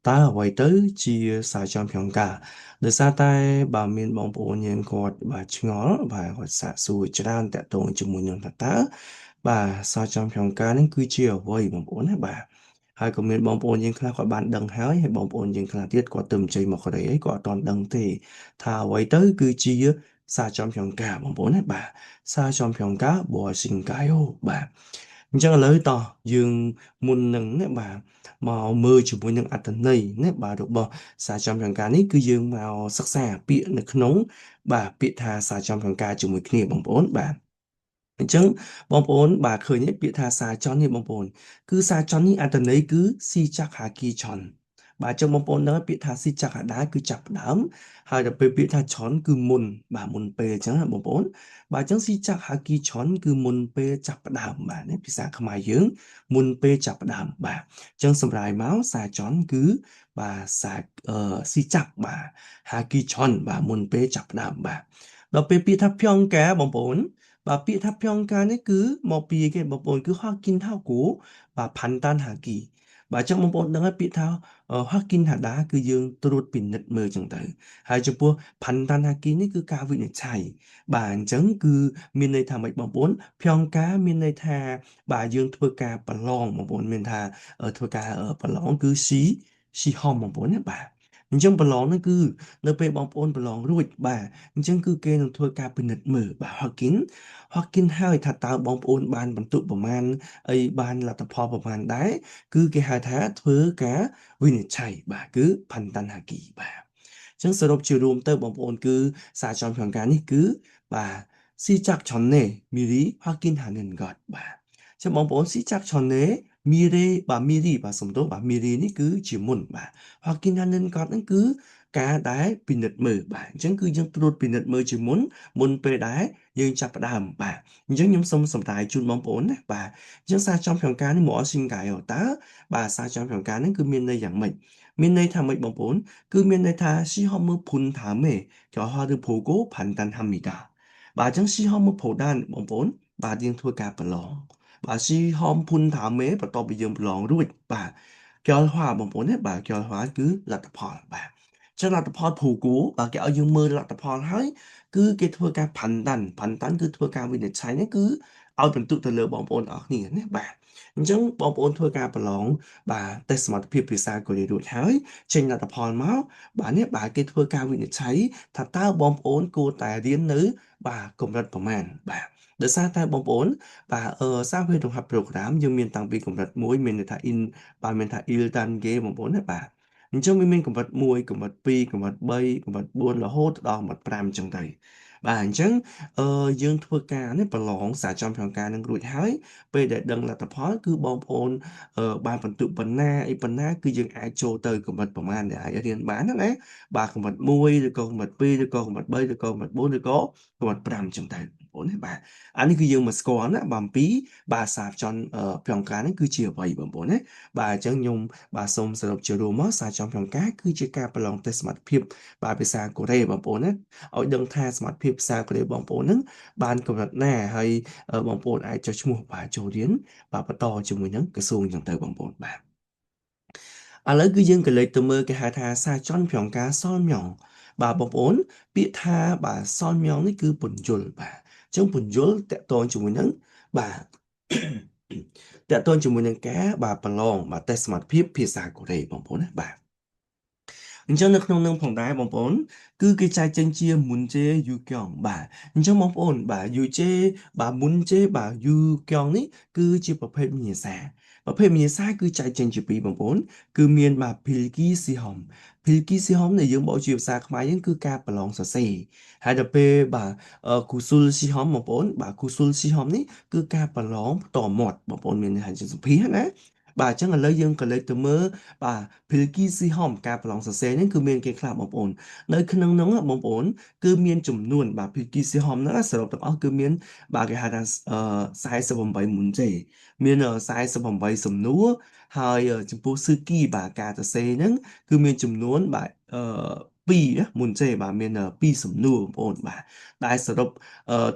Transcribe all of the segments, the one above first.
តើអ្វីទៅជាសារចំផ្លងការដោយសារតែបើមានបងប្អូនយើងគាត់បាទឆ្ងល់បាទគាត់សាកសួរច្រើនតាក់ទងជាមួយនឹងថាតើបាទសារចំផ្លងការនេះគឺជាអ្វីបងប្អូនណាបាទហើយក៏មានបងប្អូនយើងខ្លះគាត់បានដឹងហើយបងប្អូនយើងខ្លះទៀតគាត់ទៅជ័យមកកូរ៉េគាត់អត់ទាន់ដឹងទេថាអ្វីទៅគឺជាសារចំផ្លងការបងប្អូនណាបាទសារចំផ្លងការបរសិង្កាយោបាទអញ្ចឹងឥឡូវតោះយើងមុននឹងណាបាទមកមើលជាមួយនឹងអត្ថន័យណាបាទរបស់សារចំផ្លងការនេះគឺយើងមកសិក្សាពាក្យនៅក្នុងបាទពាក្យថាសារចំផ្លងការជាមួយគ្នាបងប្អូនបាទអញ្ចឹងបងប្អូនបាទឃើញទេពាក្យថាសាចន់នេះបងប្អូនគឺសាចន់នេះអត្ថន័យគឺស៊ីចាក់ហាគីឆន់បាទអញ្ចឹងបងប្អូនដឹងហើយពាក្យថាស៊ីចាក់ហាដាគឺចាប់ផ្ដើមហើយដល់ពេលពាក្យថាឆន់គឺមុនបាទមុនពេលអញ្ចឹងណាបងប្អូនបាទអញ្ចឹងស៊ីចាក់ហាគីឆន់គឺមុនពេលចាប់ផ្ដើមបាទនេះភាសាខ្មែរយើងមុនពេលចាប់ផ្ដើមបាទអញ្ចឹងសម្រាយមកសាចន់គឺបាទសាស៊ីចាក់បាទហាគីឆន់បាទមុនពេលចាប់ផ្ដើមបាទដល់ពេលពាក្យថាផ្យងកាបងប្អូន បាទពាក្យថាផ្យង់ការនេះគឺមកពីគេបងប្អូនគឺហកគិនថៅគូបាទផាន់តានហាគីបាទអញ្ចឹងបងប្អូនដឹងហើយពាក្យថាហកគិនហាដាគឺយើងត្រួតពិនិត្យមើលអញ្ចឹងទៅហើយចំពោះផាន់តានហាគីនេះគឺការវិនិច្ឆ័យបាទអញ្ចឹងគឺមានន័យថាម៉េចបងប្អូនផ្យង់ការមានន័យថាបាទយើងធ្វើការប្រឡងបងប្អូនមានថាធ្វើការប្រឡងគឺស៊ីហមបងប្អូនណាបាទអញ្ចឹងប្រឡងនេះគឺនៅពេលបងប្អូនប្រឡងរួចបាទអញ្ចឹងគឺគេនឹងធ្វើការពិនិត្យមើលបាទហកគិនហើយថាតើបងប្អូនបានបន្ទុកប្រមាណអីបានលទ្ធផលប្រមាណដែរគឺគេហៅថាធ្វើការវិនិច្ឆ័យបាទគឺផាន់តាន់ហាគីបាទអញ្ចឹងសរុបជារួមទៅបងប្អូនគឺសារចំក្នុងការនេះគឺបាទស៊ីចាក់ឆនណេមីរីហកគិនហានិនហ្គតបាទចឹងបងប្អូនស៊ីចាក់ឆនណេមីរេបាទមីរីបាទសំទោសបាទមីរីនេះគឺជាមុនបាទហកគិនហានិនហ្គតហ្នឹងគឺការដែលពិនិត្យមើលបាទអញ្ចឹងគឺយើងត្រួតពិនិត្យមើលជាមុនពេលដែលយើងចាប់ផ្ដើមបាទអញ្ចឹងខ្ញុំសូមសម្រាយជូនបងប្អូនណាបាទអញ្ចឹងសារចំផ្លងការនេះមកអសិង្កាយតើបាទសារចំផ្លងការនេះគឺមានន័យយ៉ាងម៉េចមានន័យថាម៉េចបងប្អូនគឺមានន័យថាស៊ីហមមើភុនថាមេចោះហៅទៅភូកូផាន់តាន់ហាមីតាបាទអញ្ចឹងស៊ីហមមើភូដានបងប្អូនបាទយើងធ្វើការប្រឡងបាទស៊ីហមភុនថាមេបន្ទាប់ពីយើងប្រឡងរួចបាទកលហွာបងប្អូនណាបាទកលហွာគឺលទ្ធផលបាទចឹងលទ្ធផលភូគូបាទគេឲ្យយើងមើលលទ្ធផលហើយគឺគេធ្វើការផាន់តាន់គឺធ្វើការវិនិច្ឆ័យនេះគឺឲ្យបន្ទុកទៅលើបងប្អូនអរគ្នាណាបាទអញ្ចឹងបងប្អូនធ្វើការប្រឡងបាទតេស្តសមត្ថភាពភាសាកូរ៉េរួចហើយចេញលទ្ធផលមកបាទនេះបាទគេធ្វើការវិនិច្ឆ័យថាតើបងប្អូនគួរតែរៀននៅបាទកម្រិតប្រមាណបាទដោយសារតែបងប្អូនបាទសារវិទ្យារំហាត់ប្រូក្រាមយើងមានតាំងពីកម្រិត1មានន័យថា in បាទមានថា il តាន់គេបងប្អូនណាបាទអញ្ចឹងវាមានកម្រិត1កម្រិត2កម្រិត3កម្រិត4រហូតដល់កម្រិត5អញ្ចឹងទៅបាទអញ្ចឹងយើងធ្វើការនេះប្រឡងសារចំក្នុងការនឹងរួចហើយពេលដែលដឹងលទ្ធផលគឺបងប្អូនបានបន្ទុកប៉ុណ្ណាអីប៉ុណ្ណាគឺយើងអាចចូលទៅកម្រិតប្រមាណដែលអាចរៀនបានហ្នឹងណាបាទកម្រិត1ឬក៏កម្រិត2ឬក៏កម្រិត3ឬក៏កម្រិត4ឬក៏កម្រិត5អញ្ចឹងទៅបងប្អូនណាបាទអានេះគឺយើងមកស្គាល់ណាបាទអំពីបាទសារចំផ្លងការនេះគឺជាអ្វីបងប្អូនណាបាទអញ្ចឹងខ្ញុំបាទសូមសរុបជារួមមកសារចំផ្លងការគឺជាការប្រឡងតេស្តសមត្ថភាពបាទភាសាកូរ៉េបងប្អូនណាឲ្យដឹងថាសមត្ថភាពភាសាកូរ៉េបងប្អូនហ្នឹងបានកម្រិតណាហើយបងប្អូនអាចចុះឈ្មោះបាទចូលរៀនបាទបន្តជាមួយនឹងក្រសួងចឹងទៅបងប្អូនបាទឥឡូវគឺយើងក៏លេចទៅមើលគេហៅថាសារចន់ប្រងការសល់ម៉ងបាទបងប្អូនពាក្យថាបាទសល់ម៉ងនេះគឺពន្យល់បាទអញ្ចឹងពន្យល់តកតងជាមួយនឹងបាទតកតងជាមួយនឹងការបាទប្រឡងបាទតេស្តសមត្ថភាពភាសាកូរ៉េបងប្អូនណាបាទអញ្ចឹងនៅក្នុងនឹងផងដែរបងប្អូនគឺគេចែកចេញជាមុនជេយូកយ៉ងបាទអញ្ចឹងបងប្អូនបាទយូជេបាទមុនជេបាទយូកយ៉ងនេះគឺជាប្រភេទវិញ្ញាសាប្រភេទវិញ្ញាសាគឺចែកចេញជាពីរបងប្អូនគឺមានបាទ Pilki Sihom Pilki Sihom ដែលយើងបកជាភាសាខ្មែរយើងគឺការប្រឡងសរសេរហើយដល់ពេលបាទKusul Sihom បងប្អូនបាទ Kusul Sihom នេះគឺការប្រឡងផ្ទាល់មាត់បងប្អូនមានន័យថាជាសម្ភាសណាបាទអញ្ចឹងឥឡូវយើងក៏លេចទៅមើលបាទ Pilki Sihom ការប្រឡងសរសេរនេះគឺមានគេខ្លះបងប្អូននៅក្នុងនោះបងប្អូនគឺមានចំនួនបាទ Pilki Sihom ហ្នឹងសរុបទាំងអស់គឺមានបាទគេហៅថា48មុនទេមាន48សំណួរហើយចំពោះស៊ឺគីបាទការសរសេរហ្នឹងគឺមានចំនួនបាទ2 2មុនចេបាទមាន2សំណួរបងប្អូនបាទដែលសរុប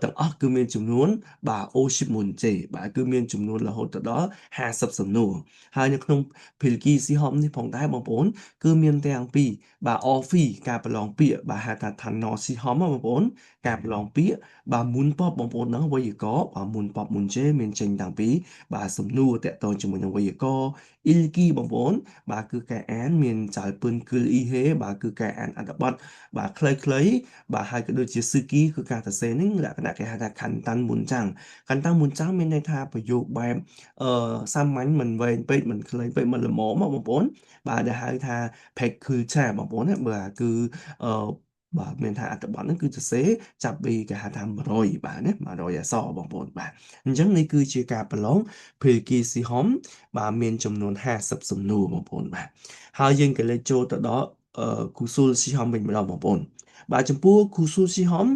ទាំងអស់គឺមានចំនួនបាទ O10 មុនចេបាទគឺមានចំនួនរហូតដល់50សំណួរហើយនៅក្នុងភាគីស៊ីហមនេះផងដែរបងប្អូនគឺមានទាំងពីរបាទ OFI ការប្រឡងពាក្យបាទហៅថា Thano ស៊ីហមបងប្អូនការប្រឡងពាក្យបាទមុនពបបងប្អូនហ្នឹងវេយ្យាករណ៍បាទមុនពបមុនចេមានចេញតាំងពីបាទសំណួរតកតងជាមួយនឹងវេយ្យាករណ៍អ៊ីលគីបងប្អូនបាទគឺការអានមានចៅពឿនគឺអ៊ីហេបាទគឺការអានអត្ថបទបាទខ្លីៗបាទហើយក៏ដូចជាស៊ឺគីគឺការសរសេរនេះលក្ខណៈគេហៅថាខណ្ឌតាន់មុនចាំងខណ្ឌតាន់មុនចាំងមានន័យថាប្រយោគបែបសាមញ្ញមិនវែងពេកមិនខ្លីពេកមិនល្មមមកបងប្អូនបាទដែលហៅថា pack culture បងប្អូនណាបាទគឺអឺបាទមានថាអត្ថបទហ្នឹងគឺសរសេរចាប់ពីគេហៅថា100បាទណា100អក្សរបងប្អូនបាទអញ្ចឹងនេះគឺជាការប្រឡងភាគីស៊ីហុំបាទមានចំនួន50សំណួរបងប្អូនបាទហើយយើងក៏លេចចូលទៅដល់គូស៊ូលស៊ីហុំវិញម្ដងបងប្អូនបាទចំពោះគូស៊ូលស៊ីហុំ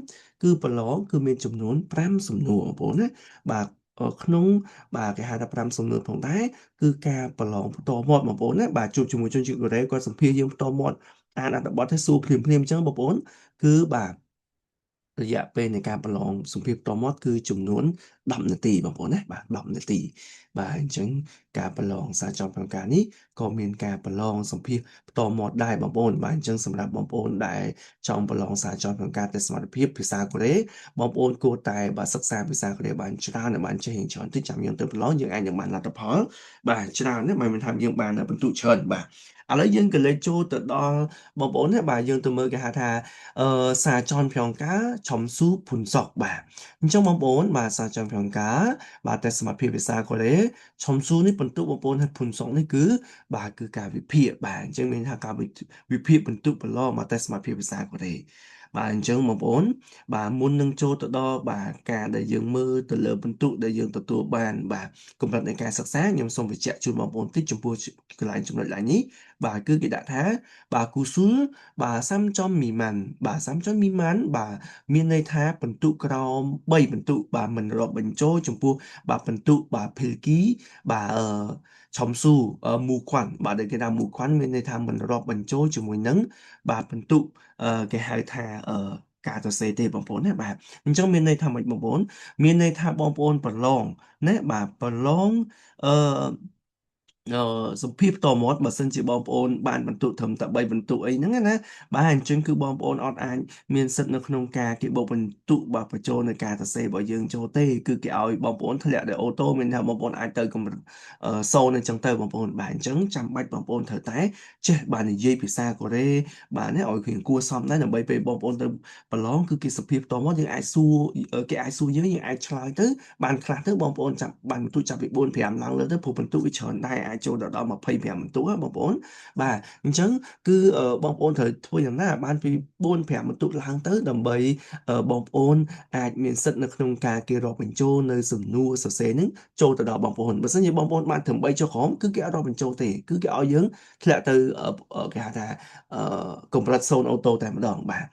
គឺប្រឡងគឺមានចំនួន5សំណួរបងប្អូនណាបាទក្នុងបាទគេហៅថា5សំណួរផងដែរគឺការប្រឡងផ្ទាល់មាត់បងប្អូនណាបាទជួបជាមួយជនជាតិកូរ៉េគាត់សម្ភាសន៍យើងផ្ទាល់មាត់អានអត្ថបទឲ្យសួរភ្លាមៗអញ្ចឹងបងប្អូនគឺបាទរយៈពេលនៃការប្រឡងសម្ភាសន៍ផ្ទាល់មាត់គឺចំនួន10នាទីបងប្អូនណាបាទ10នាទីបាទអញ្ចឹងការប្រឡងសារចំផ្លូវការនេះក៏មានការប្រឡងសម្ភាសន៍ផ្ទាល់មាត់ដែរបងប្អូនបាទអញ្ចឹងសម្រាប់បងប្អូនដែលចង់ប្រឡងសារចំផ្លូវការទស្សនវិជ្ជាភាសាកូរ៉េបងប្អូនគួរតែបាទសិក្សាភាសាកូរ៉េបានច្រើនឲ្យបានចេះច្រើនតិចចាំយើងទៅប្រឡងយើងអាចនឹងបានលទ្ធផលបាទច្រើនណាស់មិនមែនថាយើងបានបន្ទុកច្រើនបាទឥឡូវយើងក៏លេចចូលទៅដល់បងប្អូនណាបាទយើងទៅមើលគេហៅថាសារចនផ្យងការឆុំស៊ូភុនសុកបាទអញ្ចឹងបងប្អូនបាទសារចនផ្យងការបាទតែសមត្ថភាពភាសាកូរ៉េឆុំស៊ូនេះបន្ទុកបងប្អូនហើយភុនសុកនេះគឺបាទគឺការវិភាគបាទអញ្ចឹងមានថាការវិភាគបន្ទុកប្រឡងមកតែសមត្ថភាពភាសាកូរ៉េបាទអញ្ចឹងបងប្អូនបាទមុននឹងចូលទៅដល់បាទការដែលយើងមើលទៅលើបន្ទុកដែលយើងទទួលបានបាទកម្រិតនៃការសិក្សាខ្ញុំសូមបញ្ជាក់ជូនបងប្អូនតិចចំពោះកន្លែងចំណុចឡើងនេះបាទគឺគេដាក់ថាបាទគូស៊ូលបាទសាំចំមីម៉ាន់បាទសាំចំមីម៉ាន់បាទមានន័យថាបន្ទុកក្រោម3បន្ទុកបាទមិនរាប់បញ្ចូលចំពោះបាទបន្ទុកបាទភេលគីបាទឆុំស៊ូមូខ្វាន់បាទដែលគេថាមូខ្វាន់មានន័យថាមិនរាប់បញ្ចូលជាមួយនឹងបាទបន្ទុកគេហៅថាការសរសេរទេបងប្អូនណាបាទអញ្ចឹងមានន័យថាម៉េចបងប្អូនមានន័យថាបងប្អូនប្រឡងណាបាទប្រឡងអឺសម្ភារផ្ទាល់មាត់បើសិនជាបងប្អូនបានបន្ទុកត្រឹមតែ3បន្ទុកអីហ្នឹងណាបាទអញ្ចឹងគឺបងប្អូនអត់អាចមានសិទ្ធិនៅក្នុងការគេបូកបន្ទុកបាទបញ្ចូលនៅការសរសេររបស់យើងចូលទេគឺគេឲ្យបងប្អូនធ្លាក់ដោយអូតូមានថាបងប្អូនអាចទៅកម្រិត0អញ្ចឹងទៅបងប្អូនបាទអញ្ចឹងចាំបាច់បងប្អូនត្រូវតែចេះបាននិយាយភាសាកូរ៉េបាទណាឲ្យគួរសមដែរដើម្បីពេលបងប្អូនទៅប្រឡងគឺគេសភាផ្ទាល់មាត់យើងអាចសួរគេអាចសួរយើងអាចឆ្លើយទៅបានខ្លះទៅបងប្អូនចាប់បានបន្ទុកចាប់ពី4 5ឡើងលើទៅព្រោះបន្ទុកវាច្រើនដែរអាចចូលដល់25បន្ទុកបងប្អូនបាទអញ្ចឹងគឺបងប្អូនត្រូវធ្វើយ៉ាងណាបានពី4 5បន្ទុកឡើងទៅដើម្បីបងប្អូនអាចមានសិទ្ធិនៅក្នុងការគេរាប់បញ្ចូលនៅសំណួរសរសេរនឹងចូលទៅដល់បងប្អូនបើមិនជាបងប្អូនបានត្រឹម3ចុះក្រោមគឺគេអត់រាប់បញ្ចូលទេគឺគេឲ្យយើងធ្លាក់ទៅគេហៅថាកម្រិត0អូតូតែម្ដងបាទ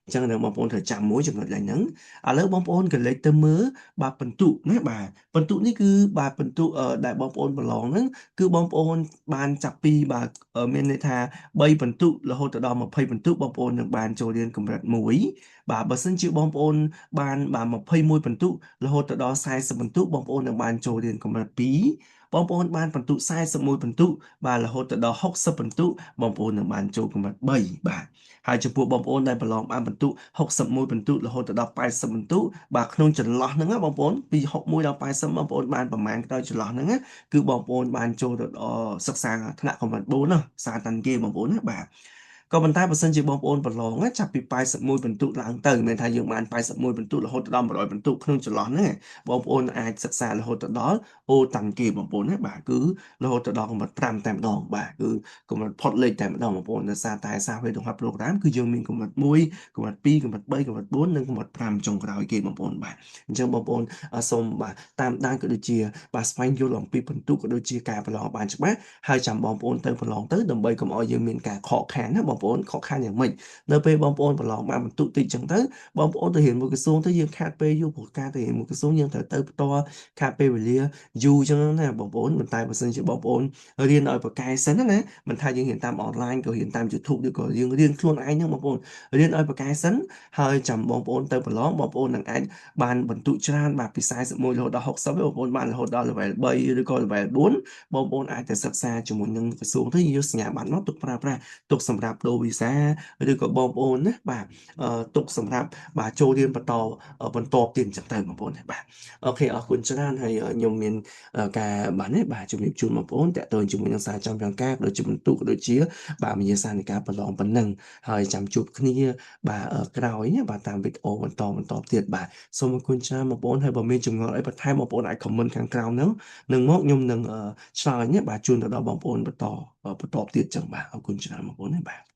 អញ្ចឹងនៅបងប្អូនត្រូវចាំមួយចំណុចឡើងហ្នឹងឥឡូវបងប្អូនក៏លេចទៅមើលបាទបន្ទុកណាបាទបន្ទុកនេះគឺបាទបន្ទុកដែលបងប្អូនប្រឡងហ្នឹងគឺបងប្អូនបានចាប់ពីបាទមានន័យថា3បន្ទុករហូតដល់20បន្ទុកបងប្អូននឹងបានចូលរៀនកម្រិត1បាទបើសិនជាបងប្អូនបានបាទ21បន្ទុករហូតដល់40បន្ទុកបងប្អូននឹងបានចូលរៀនកម្រិត2បងប្អូនបានបន្ទុក41បន្ទុកបាទរហូតដល់60បន្ទុកបងប្អូននឹងបានចូលកម្រិត3បាទហើយចំពោះបងប្អូនដែលប្រឡងបានបន្ទុក61បន្ទុករហូតដល់80បន្ទុកបាទក្នុងចន្លោះហ្នឹងណាបងប្អូនពី61ដល់80បងប្អូនបានប្រមាណក្រោយចន្លោះហ្នឹងណាគឺបងប្អូនបានចូលទៅដល់សិក្សាថ្នាក់កម្រិត4ណាសាតាន់គេបងប្អូនណាបាទក៏ប៉ុន្តែបើសិនជាបងប្អូនប្រឡងចាប់ពី81បន្ទុកឡើងទៅមានថាយើងបាន81បន្ទុករហូតដល់100បន្ទុកក្នុងចន្លោះហ្នឹងបងប្អូនអាចសិក្សារហូតដល់អូតាន់គេបងប្អូនណាបាទគឺរហូតដល់កម្រិត5តែម្ដងបាទគឺកម្រិតផុតលេខតែម្ដងបងប្អូនដោយសារតែសារវេទហាត់ប្រូក្រាមគឺយើងមានកម្រិត1កម្រិត2កម្រិត3កម្រិត4និងកម្រិត5ចុងក្រោយគេបងប្អូនបាទអញ្ចឹងបងប្អូនសូមបាទតាមដានក៏ដូចជាបាទស្វែងយល់អំពីបន្ទុកក៏ដូចជាការប្រឡងបានច្បាស់ហើយចាំបងប្អូនទៅប្រឡងទៅដើម្បីកុំឲ្យយើងមានការខកខានណាបង បងប្អូនខកខានយ៉ាងម៉េចនៅពេលបងប្អូនប្រឡងបានបន្ទុកតិចចឹងទៅបងប្អូនទៅរៀនមួយក្រសួងទៅយើងខាតពេលយូរព្រោះការទៅរៀនមួយក្រសួងយើងត្រូវទៅផ្ទាល់ខាតពេលវេលាយូរចឹងណាបងប្អូនប៉ុន្តែបើសិនជាបងប្អូនរៀនឲ្យប៉ាកែសិនណាមិនថាយើងរៀនតាមអនឡាញក៏រៀនតាម YouTube ឬក៏យើងរៀនខ្លួនឯងហ្នឹងបងប្អូនរៀនឲ្យប៉ាកែសិនហើយចាំបងប្អូនទៅប្រឡងបងប្អូននឹងអាចបានបន្ទុកច្រើនបាទពី41រហូតដល់60បងប្អូនបានរហូតដល់ level 3ឬក៏ level 4បងប្អូនអាចទៅសិក្សាជាមួយនឹងក្រសួងទៅយកសញ្ញាបត្រមកទុកប្រើប្រាស់ទុកសម្រាប់ដូរវីសាឬក៏បងប្អូនណាបាទទុកសម្រាប់បាទចូលរៀនបន្តទៀតអញ្ចឹងទៅបងប្អូនបាទអូខេអរគុណច្រើនហើយខ្ញុំមានការបាទនេះបាទជំរាបជូនបងប្អូនតេតទៅជាមួយនឹងសារចំណាំការក៏ដូចជាបន្ទុកក៏ដូចជាបាទវិញ្ញាសានៃការប្រឡងប៉ុណ្ណឹងហើយចាំជួបគ្នាបាទក្រោយណាបាទតាមវីដេអូបន្តទៀតបាទសូមអរគុណច្រើនបងប្អូនហើយបើមានចម្ងល់អីបន្ថែមបងប្អូនអាច comment ខាងក្រោមហ្នឹងនឹងមកខ្ញុំនឹងឆ្លើយណាបាទជូនទៅដល់បងប្អូនបន្តទៀតចឹងបាទអរគុណច្រើនបងប្អូនណាបាទ